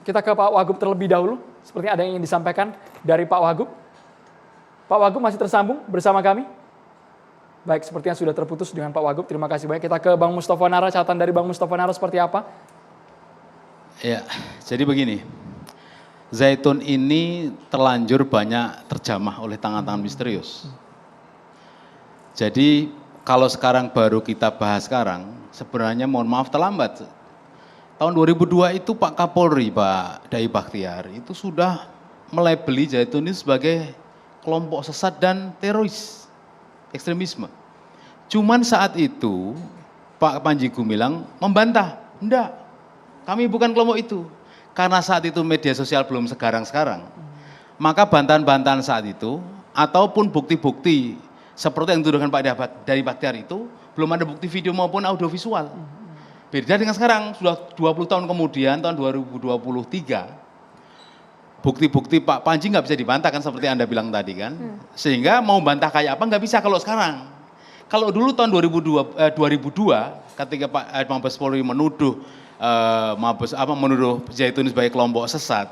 kita ke Pak Wagub terlebih dahulu. Seperti ada yang ingin disampaikan dari Pak Wagub. Pak Wagub masih tersambung bersama kami? Baik, seperti yang sudah terputus dengan Pak Wagub. Terima kasih banyak. Kita ke Bang Mustafa Nara. Catatan dari Bang Mustafa Nara seperti apa? Ya, jadi begini. Zaitun ini terlanjur banyak terjamah oleh tangan-tangan misterius. Jadi kalau sekarang baru kita bahas sekarang, sebenarnya mohon maaf terlambat. Tahun 2002 itu Pak Kapolri, Pak Dai Bakhtiar, itu sudah melabeli Zaitun ini sebagai kelompok sesat dan teroris, ekstremisme. Cuman saat itu Pak Panji Gumilang membantah, enggak, kami bukan kelompok itu. Karena saat itu media sosial belum sekarang-sekarang, maka bantahan-bantahan saat itu, ataupun bukti-bukti seperti yang dituduhkan Pak Dai Bakhtiar itu, belum ada bukti video maupun audiovisual. Beda dengan sekarang, sudah 20 tahun kemudian, tahun 2023, bukti-bukti Pak Panji nggak bisa dibantah kan seperti Anda bilang tadi kan. Sehingga mau bantah kayak apa nggak bisa kalau sekarang. Kalau dulu tahun 2002 ketika Pak Mabes Polri menuduh menuduh Zaitun sebagai kelompok sesat,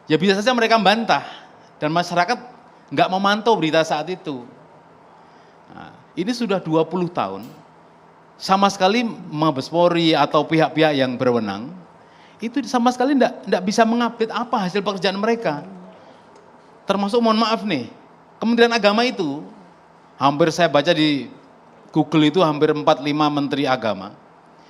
ya bisa saja mereka bantah dan masyarakat nggak memantau berita saat itu. Nah, ini sudah 20 tahun, sama sekali Mabes Polri atau pihak-pihak yang berwenang, itu sama sekali enggak bisa mengupdate apa hasil pekerjaan mereka. Termasuk mohon maaf nih, Kementerian Agama itu, hampir saya baca di Google itu hampir 45 menteri agama,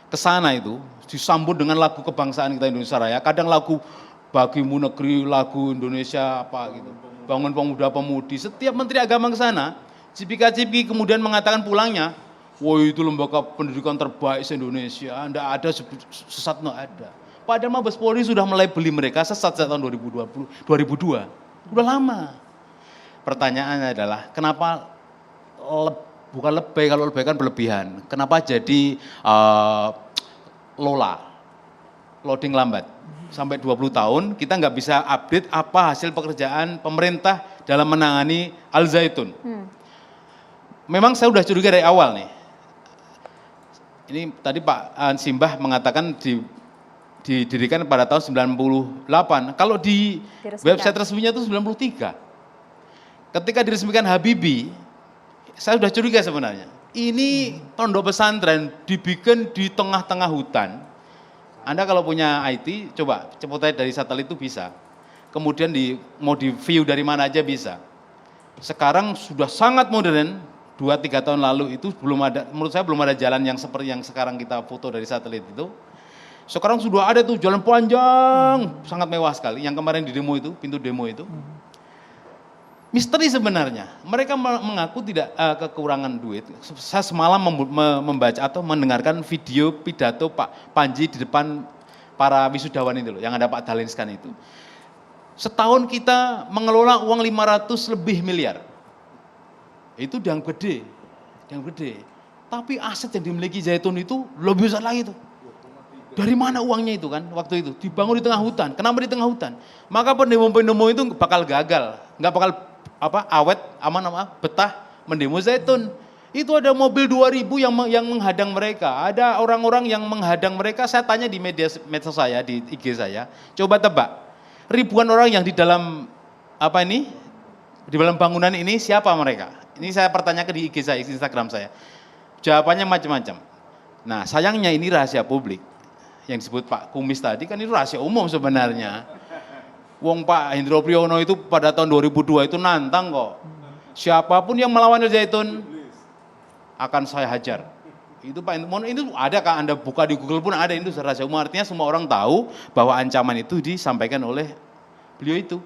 ke sana itu disambut dengan lagu kebangsaan kita Indonesia Raya, kadang lagu Bagimu Negeri, lagu Indonesia apa gitu, Bangun Pemuda Pemudi, setiap menteri agama ke sana, cipika-cipiki kemudian mengatakan pulangnya, wah itu lembaga pendidikan terbaik se-Indonesia, enggak ada sesat, enggak ada. Padahal Mabes Polri sudah melabeli mereka sesat sejak tahun 2002. Udah lama. Pertanyaannya adalah, kenapa bukan lebay, kalau lebay kan berlebihan. Kenapa jadi loading lambat. Sampai 20 tahun kita nggak bisa update apa hasil pekerjaan pemerintah dalam menangani Al-Zaitun. Memang saya sudah curiga dari awal nih. Ini tadi Pak Simbah mengatakan didirikan pada tahun 98. Kalau di website resminya itu 93. Ketika diresmikan Habibie, saya sudah curiga sebenarnya. Ini pondok pesantren dibikin di tengah-tengah hutan. Anda kalau punya IT, coba cepet dari satelit itu bisa. Kemudian mau di view dari mana aja bisa. Sekarang sudah sangat modern. 2-3 tahun lalu itu belum ada, menurut saya belum ada jalan yang seperti yang sekarang kita foto dari satelit itu. Sekarang sudah ada tuh jalan panjang, sangat mewah sekali. Yang kemarin di demo itu, pintu demo itu. Misteri sebenarnya, mereka mengaku tidak kekurangan duit. Saya semalam membaca atau mendengarkan video pidato Pak Panji di depan para wisudawan itu loh, yang ada Pak Dahlan Iskan itu. Setahun kita mengelola uang 500 lebih miliar. Itu yang gede. Tapi aset yang dimiliki Zaitun itu lebih besar lagi tuh. Dari mana uangnya itu kan waktu itu? Dibangun di tengah hutan. Kenapa di tengah hutan? Maka pendemo-pendemo itu bakal gagal, nggak bakal awet, betah mendemo Zaitun. Itu ada mobil 2000 yang menghadang mereka. Ada orang-orang yang menghadang mereka. Saya tanya di medsos saya, di IG saya, coba tebak. Ribuan orang yang di dalam di dalam bangunan ini siapa mereka? Ini saya pertanyakan di IG saya, Instagram saya. Jawabannya macam-macam. Nah, sayangnya ini rahasia publik. Yang disebut Pak Kumis tadi kan itu rahasia umum sebenarnya. Wong Pak Hendro Priyono itu pada tahun 2002 itu nantang kok. Siapapun yang melawan Zaitun akan saya hajar. Itu Pak itu ada kan, Anda buka di Google pun ada, itu rahasia umum. Artinya semua orang tahu bahwa ancaman itu disampaikan oleh beliau itu.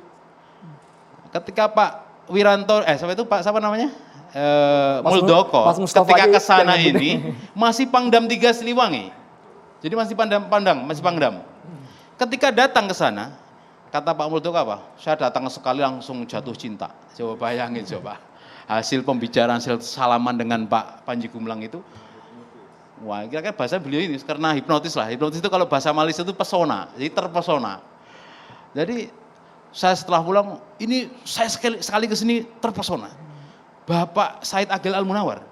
Ketika Pak Wiranto, siapa namanya? Muldoko, ketika ke sana ini masih Pangdam 3 Siliwangi. Jadi masih Pangdam. Ketika datang ke sana, kata Pak Muldoko apa? Saya datang sekali langsung jatuh cinta. Coba bayangin coba. Hasil pembicaraan, hasil salaman dengan Pak Panji Gumilang itu. Wah, kira-kira bahasa beliau ini karena hipnotis lah. Hipnotis itu kalau bahasa Malaysia itu pesona, jadi terpesona. Jadi saya setelah pulang, ini saya sekali ke sini terpesona. Bapak Said Agil Al-Munawar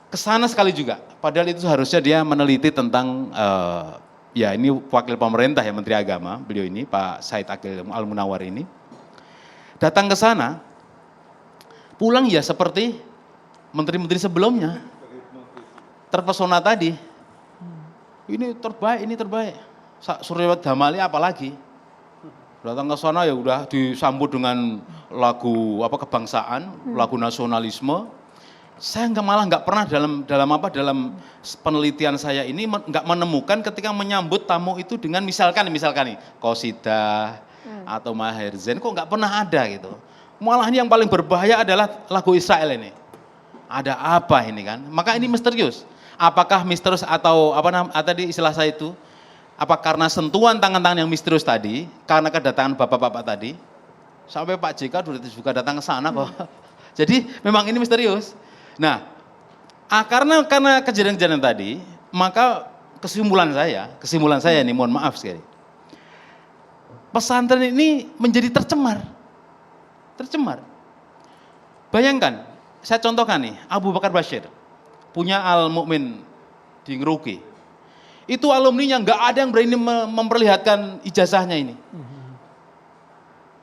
kesana sekali juga. Padahal itu harusnya dia meneliti tentang ya ini wakil pemerintah ya, Menteri Agama, beliau ini Pak Said Akil Al-Munawar ini datang ke sana, pulang ya seperti menteri-menteri sebelumnya, terpesona tadi. Ini terbaik. Surya Damali apalagi. Datang ke sana ya udah disambut dengan lagu kebangsaan, lagu nasionalisme. Saya malah nggak pernah dalam penelitian saya ini nggak menemukan ketika menyambut tamu itu dengan misalkan nih qasidah atau Maher Zain, kok nggak pernah ada gitu. Malah ini yang paling berbahaya adalah lagu Israel ini. Ada apa ini kan? Maka ini misterius. Apakah misterius atau tadi istilah saya itu? Apa karena sentuhan tangan-tangan yang misterius tadi, karena kedatangan bapak-bapak tadi, sampai Pak JK juga datang ke sana kok. Jadi memang ini misterius. Nah, karena kejadian-kejadian tadi, maka kesimpulan saya ini, mohon maaf sekali. Pesantren ini menjadi tercemar. Bayangkan, saya contohkan nih, Abu Bakar Bashir punya Al-Mu'min di Ngeruki. Itu alumninya nggak ada yang berani memperlihatkan ijazahnya ini.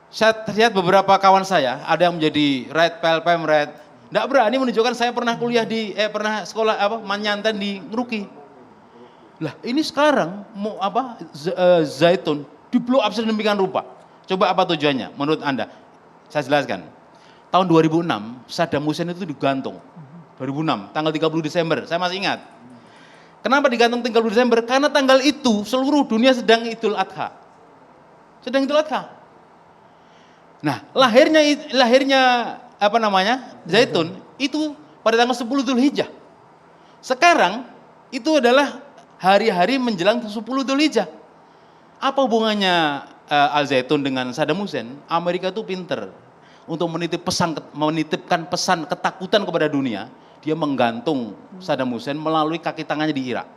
Saya lihat beberapa kawan saya, ada yang menjadi Red, PLPM Red, nggak berani menunjukkan saya pernah kuliah pernah sekolah Manyanten di Ngeruki. Lah ini sekarang Zaitun di blow up sedemikian rupa. Coba apa tujuannya menurut Anda? Saya jelaskan. Tahun 2006 Saddam Hussein itu digantung. 2006 tanggal 30 Desember, saya masih ingat. Kenapa digantung 30 Desember? Karena tanggal itu seluruh dunia sedang Idul Adha. Nah, lahirnya Zaitun itu pada tanggal 10 Dzulhijjah. Sekarang itu adalah hari-hari menjelang 10 Dzulhijjah. Apa hubungannya Al-Zaitun dengan Saddam Hussein? Amerika itu pinter untuk menitipkan pesan ketakutan kepada dunia. Dia menggantung Saddam Hussein melalui kaki tangannya di Irak.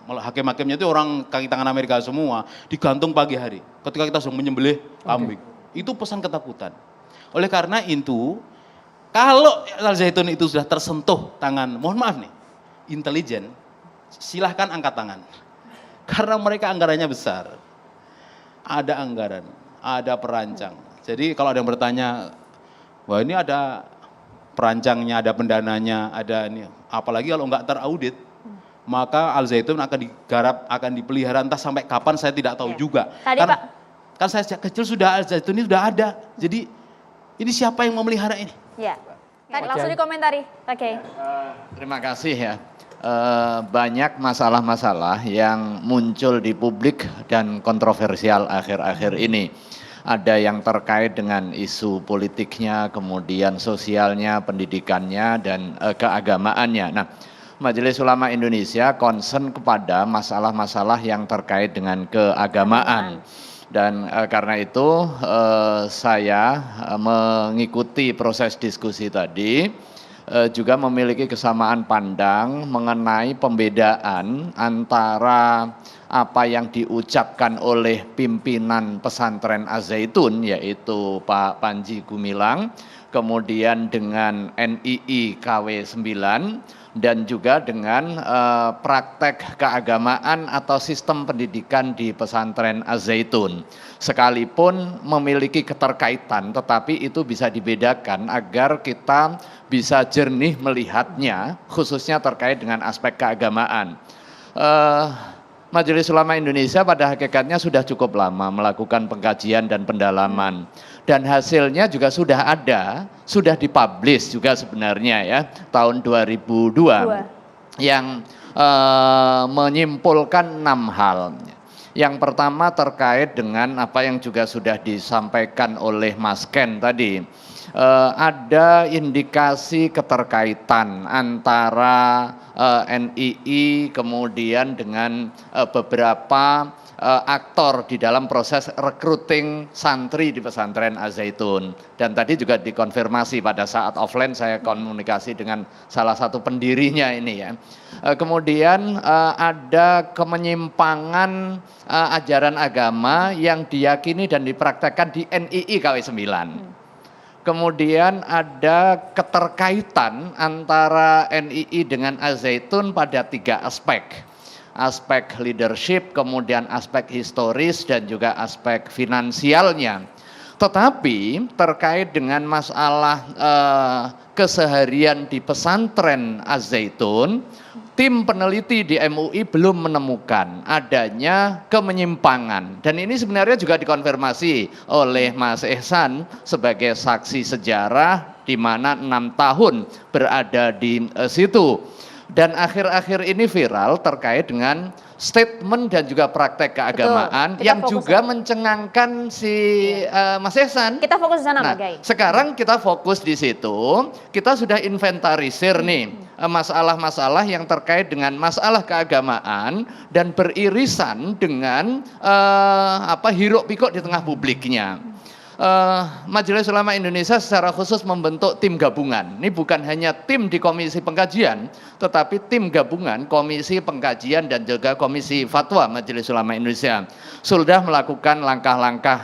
Hakim-hakimnya itu orang kaki tangan Amerika semua, digantung pagi hari ketika kita sedang menyembelih kambing. Itu pesan ketakutan. Oleh karena itu, kalau Al-Zaitun itu sudah tersentuh tangan, mohon maaf nih, intelijen, silahkan angkat tangan. Karena mereka anggarannya besar. Ada anggaran, ada perancang. Jadi kalau ada yang bertanya, wah ini ada perancangnya, ada pendananya, ada ini. Apalagi kalau nggak teraudit, maka Al-Zaitun akan dipelihara entah sampai kapan saya tidak tahu juga. Tadi Karena, Pak, kan saya sejak kecil Al-Zaitun ini sudah ada. Jadi ini siapa yang memelihara ini? ya. Tadi langsung dikomentari. Oke. Terima kasih ya. Banyak masalah-masalah yang muncul di publik dan kontroversial akhir-akhir ini. Ada yang terkait dengan isu politiknya, kemudian sosialnya, pendidikannya, dan keagamaannya. Nah, Majelis Ulama Indonesia concern kepada masalah-masalah yang terkait dengan keagamaan. Dan karena itu saya mengikuti proses diskusi tadi, juga memiliki kesamaan pandang mengenai pembedaan antara apa yang diucapkan oleh pimpinan pesantren Az-Zaitun, yaitu Pak Panji Gumilang, kemudian dengan NII KW 9, dan juga dengan praktek keagamaan atau sistem pendidikan di pesantren Az-Zaitun. Sekalipun memiliki keterkaitan, tetapi itu bisa dibedakan agar kita bisa jernih melihatnya, khususnya terkait dengan aspek keagamaan. Majelis Ulama Indonesia pada hakikatnya sudah cukup lama melakukan pengkajian dan pendalaman. Dan hasilnya juga sudah ada, sudah dipublish juga sebenarnya ya, tahun 2002. Yang menyimpulkan 6 hal. Yang pertama terkait dengan apa yang juga sudah disampaikan oleh Mas Ken tadi. Ada indikasi keterkaitan antara NII kemudian dengan beberapa aktor di dalam proses recruiting santri di pesantren Az-Zaitun. Dan tadi juga dikonfirmasi pada saat offline saya komunikasi dengan salah satu pendirinya ini ya. Kemudian ada kemenyimpangan ajaran agama yang diyakini dan dipraktekkan di NII KW 9. Kemudian ada keterkaitan antara NII dengan Az-Zaitun pada 3 aspek. aspek leadership, kemudian aspek historis dan juga aspek finansialnya. Tetapi terkait dengan masalah keseharian di pesantren Az-Zaitun, tim peneliti di MUI belum menemukan adanya kemenyimpangan. Dan ini sebenarnya juga dikonfirmasi oleh Mas Ihsan sebagai saksi sejarah di mana 6 tahun berada di situ. Dan akhir-akhir ini viral terkait dengan statement dan juga praktek keagamaan yang juga mencengangkan si Mas Ihsan. Kita fokus di sana, Nah, Pak Gai. sekarang kita fokus di situ, kita sudah inventarisir nih masalah-masalah yang terkait dengan masalah keagamaan dan beririsan dengan hiruk pikuk di tengah publiknya. Majelis Ulama Indonesia secara khusus membentuk tim gabungan. Ini bukan hanya tim di Komisi Pengkajian, tetapi tim gabungan Komisi Pengkajian dan juga Komisi Fatwa Majelis Ulama Indonesia. Sudah melakukan langkah-langkah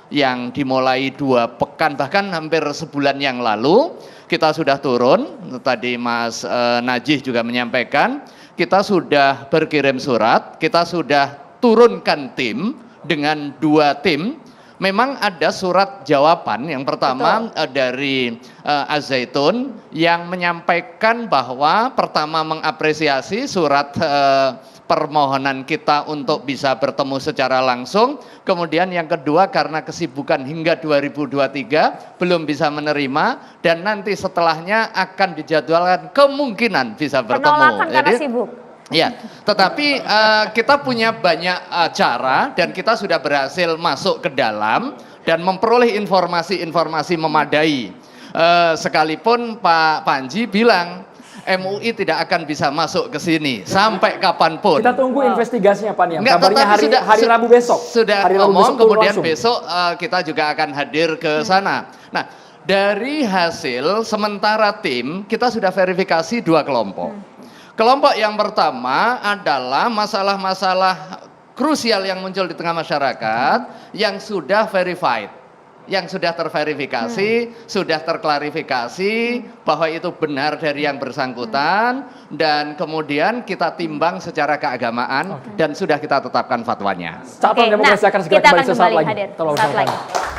yang dimulai 2 pekan, bahkan hampir sebulan yang lalu. Kita sudah turun, tadi Mas Najih juga menyampaikan, kita sudah berkirim surat, kita sudah turunkan tim dengan 2 tim. Memang ada surat jawaban yang pertama dari Az-Zaitun yang menyampaikan bahwa pertama mengapresiasi surat permohonan kita untuk bisa bertemu secara langsung. Kemudian yang kedua karena kesibukan hingga 2023 belum bisa menerima dan nanti setelahnya akan dijadwalkan kemungkinan bisa bertemu. Penolakan karena sibuk. Ya, tetapi kita punya banyak cara dan kita sudah berhasil masuk ke dalam dan memperoleh informasi-informasi memadai. Sekalipun Pak Panji bilang MUI tidak akan bisa masuk ke sini sampai kapanpun. Kita tunggu investigasinya Pak Niam. Enggak, Kabarnya hari Rabu besok. Sudah hari Rabu ngomong, besok kemudian langsung. besok kita juga akan hadir ke sana. Nah, dari hasil sementara tim kita sudah verifikasi 2 kelompok. Kelompok yang pertama adalah masalah-masalah krusial yang muncul di tengah masyarakat yang sudah verified, yang sudah terverifikasi, sudah terklarifikasi bahwa itu benar dari yang bersangkutan dan kemudian kita timbang secara keagamaan dan sudah kita tetapkan fatwanya. Cabang Demokrasi akan segera kita kembali akan sesaat kembali lagi. hadir Tolong saat bersama lagi. kami.